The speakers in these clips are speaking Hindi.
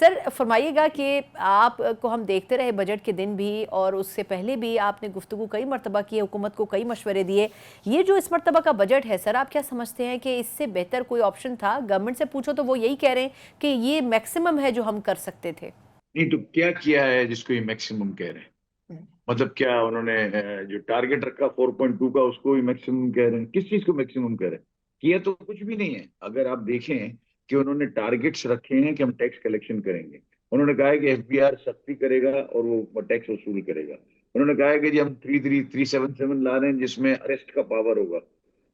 सर फरमाइएगा कि आपको हम देखते रहे बजट के दिन भी और उससे पहले भी आपने गुफ्तगू कई मरतबा की है, हुकूमत को कई मशवरे दिए। ये जो इस मरतबा का बजट है सर, आप क्या समझते हैं कि इससे बेहतर कोई ऑप्शन था? गवर्नमेंट से पूछो तो वो यही कह रहे हैं कि ये मैक्सिमम है जो हम कर सकते थे। नहीं तो क्या किया है जिसको ये मैक्सिमम कह रहे हैं? मतलब क्या उन्होंने जो टारगेट रखा 4.2 का उसको ही मैक्सिमम कह रहे हैं? किस चीज को मैक्सिमम कह रहे हैं? किया तो कुछ भी नहीं है। अगर आप देखें कि उन्होंने टारगेट्स रखे हैं कि हम टैक्स कलेक्शन करेंगे। उन्होंने कहा है कि एफबीआर सख्ती करेगा और वो टैक्स वसूल करेगा। उन्होंने कहा है कि जी हम 33377 ला रहे हैं जिसमें अरेस्ट का पावर होगा।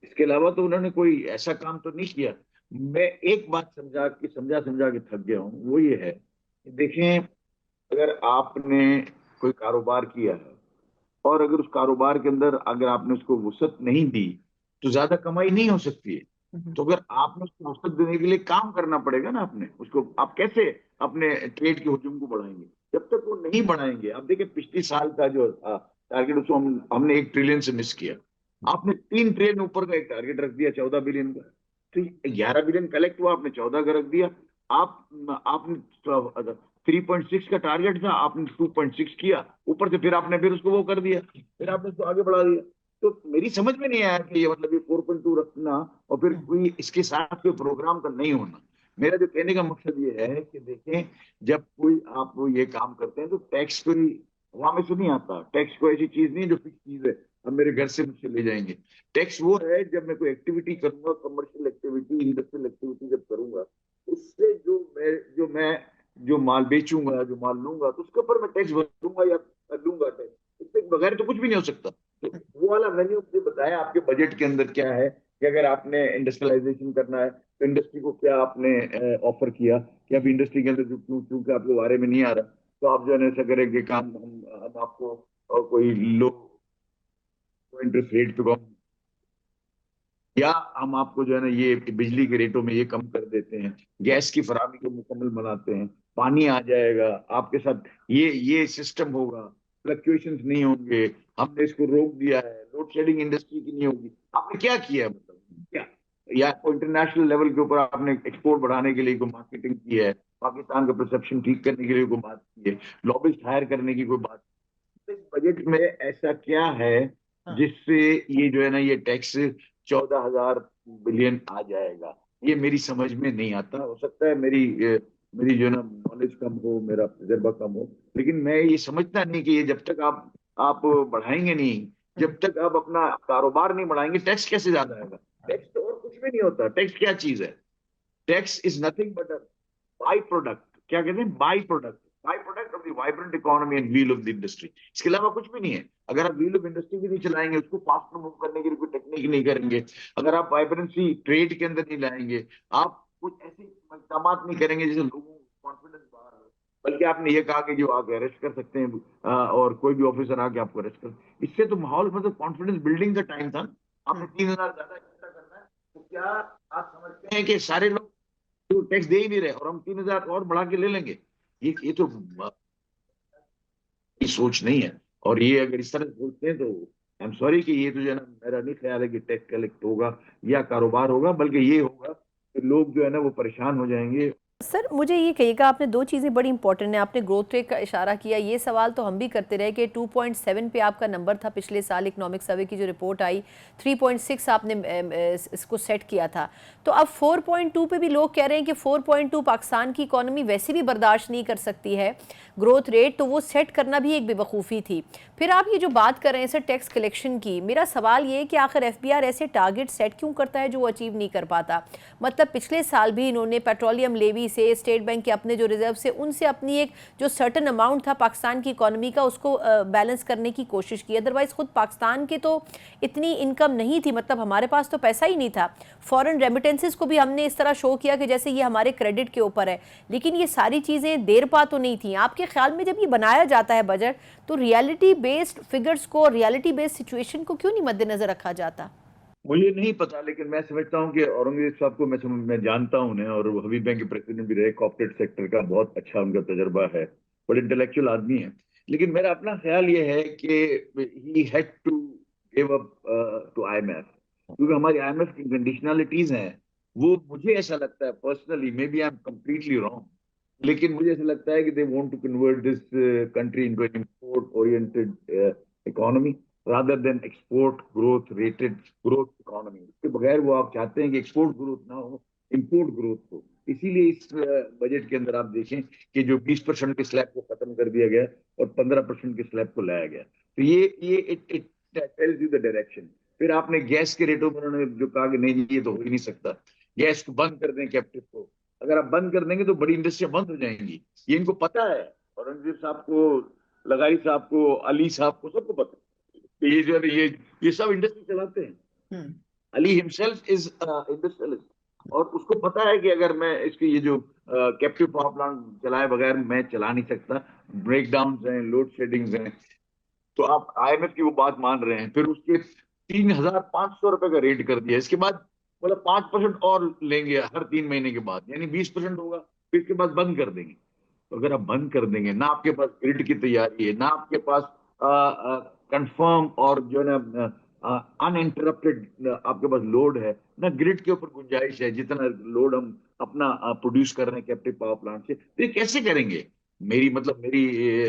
इसके अलावा तो उन्होंने कोई ऐसा काम तो नहीं किया। मैं एक बात समझा समझा के थक गया हूँ, वो ये है कि देखें, अगर आपने कोई कारोबार किया है और अगर उस कारोबार के अंदर अगर आपने उसको वसअत नहीं दी तो ज्यादा कमाई नहीं हो सकती है। तो अगर आपने उसको वसअत देने के लिए काम करना पड़ेगा ना, आपने उसको आप कैसे अपने ट्रेड के हुजूम को बढ़ाएंगे जब तक वो नहीं बढ़ाएंगे? आप देखिए पिछले साल का जो था टारगेट, उसको हमने 1 ट्रिलियन से मिस किया। आपने 3 ट्रिलियन ऊपर का एक टारगेट रख दिया, 14 बिलियन का। तो 11 बिलियन कलेक्ट हुआ, आपने 14 का रख दिया। आप आपने 3.6 का टारगेट था, आपने 2.6 किया ऊपर से, फिर उसको वो कर दिया, फिर आपने उसको आगे बढ़ा दिया। तो मेरी समझ में नहीं आया कि ये मतलब ये 4.2 रखना और फिर कोई इसके साथ कोई प्रोग्राम का नहीं होना। मेरा जो कहने का मकसद ये है कि देखें, जब कोई आप ये काम करते हैं तो टैक्स कोई हवा में से नहीं आता। टैक्स कोई ऐसी चीज नहीं है जो फिक्स चीज है, अब मेरे घर से मुझसे ले जाएंगे। टैक्स वो है जब मैं कोई एक्टिविटी करूंगा, कमर्शियल एक्टिविटी, इंडस्ट्रियल एक्टिविटी जब करूंगा, उससे जो मैं जो माल बेचूंगा, जो माल लूंगा, तो उसके ऊपर मैं टैक्स भरूंगा या लूंगा टैक्स। इसके बगैर तो कुछ भी नहीं हो सकता। तो वो वाला मैंने मुझे बताया आपके बजट के अंदर क्या है कि अगर आपने इंडस्ट्रियलाइजेशन करना है तो इंडस्ट्री को क्या आपने ऑफर किया कि अब इंडस्ट्री के अंदर क्योंकि आपके बारे में नहीं आ रहा, तो आप जो है ना ऐसा करेंगे काम, हम आपको कोई लो इंटरेस्ट रेट पे कम, या हम आपको जो है ना ये बिजली के रेटों में ये कम कर देते हैं, गैस की फराहमी को मुकम्मल बनाते हैं, पानी आ जाएगा आपके साथ, ये सिस्टम होगा, फ्लक्चुएशंस नहीं होंगे, हमने इसको रोक दिया है, लोड शेडिंग इंडस्ट्री की नहीं होगी। आपने क्या किया है? मतलब क्या? या इंटरनेशनल लेवल के ऊपर आपने एक्सपोर्ट बढ़ाने के लिए कोई मार्केटिंग की है? पाकिस्तान का परसेप्शन ठीक करने के लिए कोई बात की है? लॉबिस्ट हायर करने की कोई बात? इस बजट में ऐसा क्या है जिससे ये जो है ना ये टैक्स 14,000 बिलियन आ जाएगा? ये मेरी समझ में नहीं आता। हो सकता है मेरी जो है ना नॉलेज कम हो, मेरा तजर्बा कम हो, लेकिन मैं ये समझता नहीं कि ये जब तक आप बढ़ाएंगे नहीं, जब तक आप अपना कारोबार नहीं बढ़ाएंगे, टैक्स कैसे ज्यादा आएगा? टैक्स तो और कुछ भी नहीं होता। टैक्स क्या चीज है? Tax is nothing but by product. क्या कहते हैं? By product of the vibrant economy and wheel of the industry. इसके अलावा कुछ भी नहीं है। अगर आप व्हील ऑफ इंडस्ट्री भी नहीं चलाएंगे, उसको फास्ट मूव करने के लिए कोई टेक्निक नहीं करेंगे, अगर आप वाइब्रेंसी ट्रेड के अंदर नहीं लाएंगे, आप कुछ ऐसे इकदाम नहीं करेंगे जिससे लोगों को कॉन्फिडेंस बाहर हो, बल्कि आपने ये कहा कि जो आके अरेस्ट कर सकते हैं, और कोई भी ऑफिसर आके आपको अरेस्ट कर, इससे तो माहौल मतलब कॉन्फिडेंस बिल्डिंग का टाइम था। आपने 3,000 ज्यादा इकट्ठा करना है, तो क्या आप समझते हैं कि सारे लोग तो टैक्स दे ही नहीं रहे और हम 3,000 और बढ़ा के ले लेंगे? ये तो ये सोच नहीं है। और ये अगर इस तरह सोचते हैं तो आई एम सॉरी कि ये तो जो है ना, मेरा नहीं ख्याल है कि टैक्स कलेक्ट होगा या कारोबार होगा, बल्कि ये होगा कि लोग जो है ना वो परेशान हो जाएंगे। सर मुझे ये कहिएगा, आपने दो चीज़ें बड़ी इंपॉर्टेंट हैं। आपने ग्रोथ रेट का इशारा किया, ये सवाल तो हम भी करते रहे कि 2.7 पे आपका नंबर था पिछले साल इकोनॉमिक सर्वे की जो रिपोर्ट आई, 3.6 आपने इसको सेट किया था। तो अब 4.2 पे भी लोग कह रहे हैं कि 4.2 पाकिस्तान की इकोनॉमी वैसे भी बर्दाश्त नहीं कर सकती है ग्रोथ रेट, तो वो सेट करना भी एक बेवकूफ़ी थी। फिर आप ये जो बात कर रहे हैं सर टैक्स कलेक्शन की, मेरा सवाल ये है कि आखिर एफबीआर ऐसे टारगेट सेट क्यों करता है जो वो अचीव नहीं कर पाता? मतलब पिछले साल भी इन्होंने पेट्रोलियम लेवी से, स्टेट बैंक के अपने जो रिजर्व से, उनसे अपनी एक जो सर्टन अमाउंट था पाकिस्तान की इकोनॉमी का उसको बैलेंस करने की कोशिश की। अदरवाइज खुद पाकिस्तान के तो इतनी इनकम नहीं थी, मतलब हमारे पास तो पैसा ही नहीं था। फॉरेन रेमिटेंसेस को भी हमने इस तरह शो किया कि जैसे ये हमारे क्रेडिट के ऊपर है, लेकिन ये सारी चीज़ें देर पा तो नहीं थी। आपके ख्याल में जब ये बनाया जाता है बजट, तो रियलिटी बेस्ड फिगर्स को, रियलिटी बेस्ड सिचुएशन को क्यों नहीं मद्देनजर रखा जाता? मुझे नहीं पता, लेकिन मैं समझता हूँ कि औरंगजेब साहब को मैं जानता हूँ उन्हें, और वो हबीब बैंक के प्रेसिडेंट भी रहे, कॉर्पोरेट सेक्टर का बहुत अच्छा उनका तजर्बा है, बड़े इंटेलेक्चुअल आदमी है। लेकिन मेरा अपना ख्याल ये है कि he had to give up to IMF, क्योंकि हमारी आईएमएफ की कंडीशनलिटीज हैं। वो मुझे ऐसा लगता है personally, maybe I am completely wrong, लेकिन मुझे ऐसा लगता है कि they want to convert this country into an import oriented economy rather than export growth rated growth economy. इसके बगैर वो आप चाहते हैं कि एक्सपोर्ट ग्रोथ ना हो, इंपोर्ट ग्रोथ हो। इसीलिए इस बजट के अंदर आप देखें कि जो 20% के स्लैब को खत्म कर दिया गया और 15% के स्लैब को लाया गया। तो ये it it tells you the direction. फिर आपने गैस के रेटों पर उन्होंने जो कहा कि नहीं ये तो हो ही नहीं सकता, गैस को बंद कर दें कैप्टिव को। अगर आप बंद कर देंगे तो बड़ी इंडस्ट्रियां बंद हो जाएंगी, ये इनको पता है। औरंगजेब साहब को, लगाई साहब को, अली साहब को, सबको पता है कि ये जो है ये सब इंडस्ट्री चलाते हैं। अली हिमसेल्फ इज इंडस्ट्रियलिस्ट और उसको पता है कि अगर मैं इसके ये जो कैप्टिव पावर प्लांट चलाए बगैर मैं चला नहीं सकता। ब्रेक डाउन हैं, लोड शेडिंग्स हैं। तो आप आईएमएफ की वो बात मान रहे हैं, फिर उसके 3,500 रुपए का रेट कर दिया। इसके बाद मतलब 5% और लेंगे हर 3 महीने के बाद, यानी 20% होगा। फिर इसके बाद बंद कर देंगे। तो अगर आप बंद कर देंगे, ना आपके पास ग्रिड की तैयारी है, ना आपके पास कंफर्म और जो है ना अनइंटरप्टेड आपके पास लोड है, ना ग्रिड के ऊपर गुंजाइश है जितना लोड हम अपना प्रोड्यूस कर रहे हैं कैप्टिव पावर प्लांट से, तो ये कैसे करेंगे? मेरी मतलब मेरी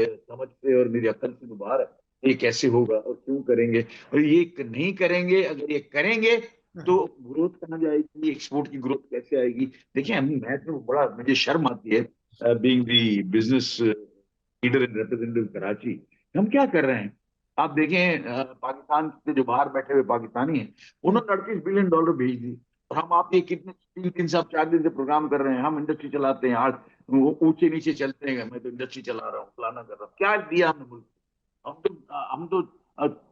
समझ से और मेरी अकल से तो बाहर है। ये कैसे होगा और क्यों करेंगे? और ये नहीं करेंगे, अगर ये करेंगे तो ग्रोथ कहाँ जाएगी, एक्सपोर्ट की ग्रोथ कैसे आएगी? देखिए मैं तो बड़ा, मुझे शर्म आती है being the business leader in representative Karachi. हम क्या कर रहे हैं? आप देखें पाकिस्तान से जो बाहर बैठे हुए पाकिस्तानी हैं, उन्होंने $38 बिलियन भेज दी। और हम आप ये कितने 3 दिन से, आप 4 दिन से प्रोग्राम कर रहे हैं, हम इंडस्ट्री चलाते हैं, आज वो ऊंचे नीचे चलते हैं, मैं तो इंडस्ट्री चला रहा हूँ, फलाना कर रहा हूँ। क्या दिया हमने मुल्क को? हम तो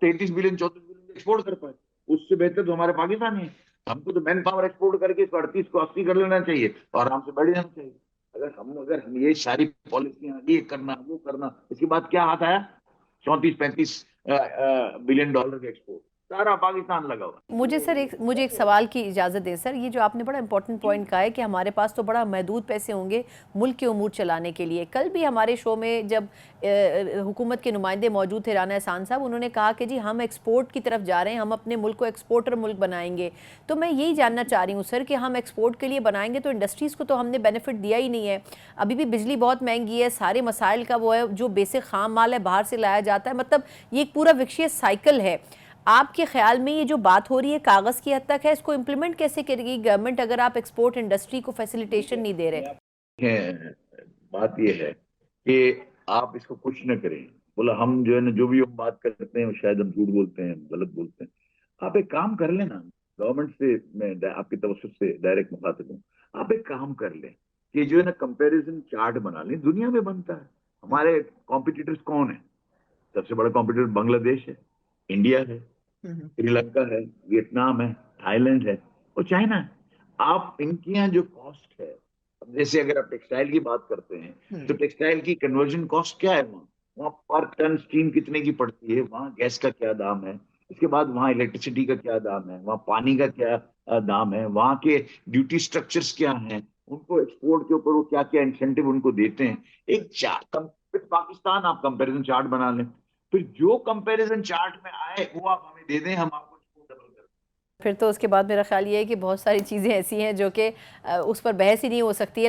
33 बिलियन 34 बिलियन एक्सपोर्ट कर पाए। उससे बेहतर तो हमारे पाकिस्तानी है। हमको तो मैन पावर एक्सपोर्ट करके इसको 38 को 80 कर लेना चाहिए और आराम से बढ़ जाना चाहिए। अगर हम ये सारी पॉलिसियां, ये करना वो करना, इसके बाद क्या हाथ आया? 34-35 बिलियन डॉलर का एक्सपोर्ट, सारा पाकिस्तान लगा हुआ। मुझे एक सवाल की इजाज़त दें सर। ये जो आपने बड़ा इंपॉर्टेंट पॉइंट कहा है कि हमारे पास तो बड़ा महदूद पैसे होंगे मुल्क के उमूर चलाने के लिए। कल भी हमारे शो में जब हुकूमत के नुमाइंदे मौजूद थे, राना एहसान साहब, उन्होंने कहा कि जी हम एक्सपोर्ट की तरफ जा रहे हैं, हम अपने मुल्क को एक्सपोर्टर मुल्क बनाएंगे। तो मैं यही जानना चाह रही हूँ सर कि हम एक्सपोर्ट के लिए बनाएंगे तो इंडस्ट्रीज़ को तो हमने बेनिफिट दिया ही नहीं है। अभी भी बिजली बहुत महंगी है, सारे मसाइल का वो है, जो बेसिक खाम माल है बाहर से लाया जाता है। मतलब ये एक पूरा विकसित साइकिल है। आपके ख्याल में ये जो बात हो रही है कागज़ की हद तक है, इसको इम्प्लीमेंट कैसे करेगी गवर्नमेंट अगर आप एक्सपोर्ट इंडस्ट्री को फैसिलिटेशन नहीं दे रहे? बात यह है कि आप इसको कुछ न करें। बोला हम जो है ना, जो भी हम बात करते हैं शायद हम झूठ बोलते हैं, गलत बोलते हैं। आप एक काम कर लेना, गवर्नमेंट से मैं आपकी तवज्जो से डायरेक्ट मुखातिब हूँ। आप एक काम कर लें कि जो है ना कंपैरिजन चार्ट बना लें। दुनिया में बनता है। हमारे कॉम्पिटिटर्स कौन है? सबसे बड़ा कॉम्पिटिटर बांग्लादेश है, इंडिया है, श्रीलंका है, वियतनाम है, थाईलैंड है और चाइना है। आप इनके यहाँ जो कॉस्ट है, अब जैसे अगर आप टेक्सटाइल की बात करते हैं तो टेक्सटाइल की कन्वर्जन कॉस्ट क्या है? वहाँ वहाँ पर टन स्टीम कितने की पड़ती है, वहाँ गैस का क्या दाम है, इसके बाद वहाँ इलेक्ट्रिसिटी का क्या दाम है, वहाँ पानी का क्या दाम है, वहाँ के ड्यूटी स्ट्रक्चर्स क्या हैं, उनको एक्सपोर्ट के ऊपर वो क्या क्या इंसेंटिव उनको देते हैं। एक चार्ट पाकिस्तान आप कंपैरिजन चार्ट बना लें, फिर जो कंपैरिजन चार्ट में आए वो आप हमें दे दें, हम आपको डबल कर दें। फिर तो उसके बाद मेरा ख्याल ये है कि बहुत सारी चीज़ें ऐसी हैं जो कि उस पर बहस ही नहीं हो सकती है।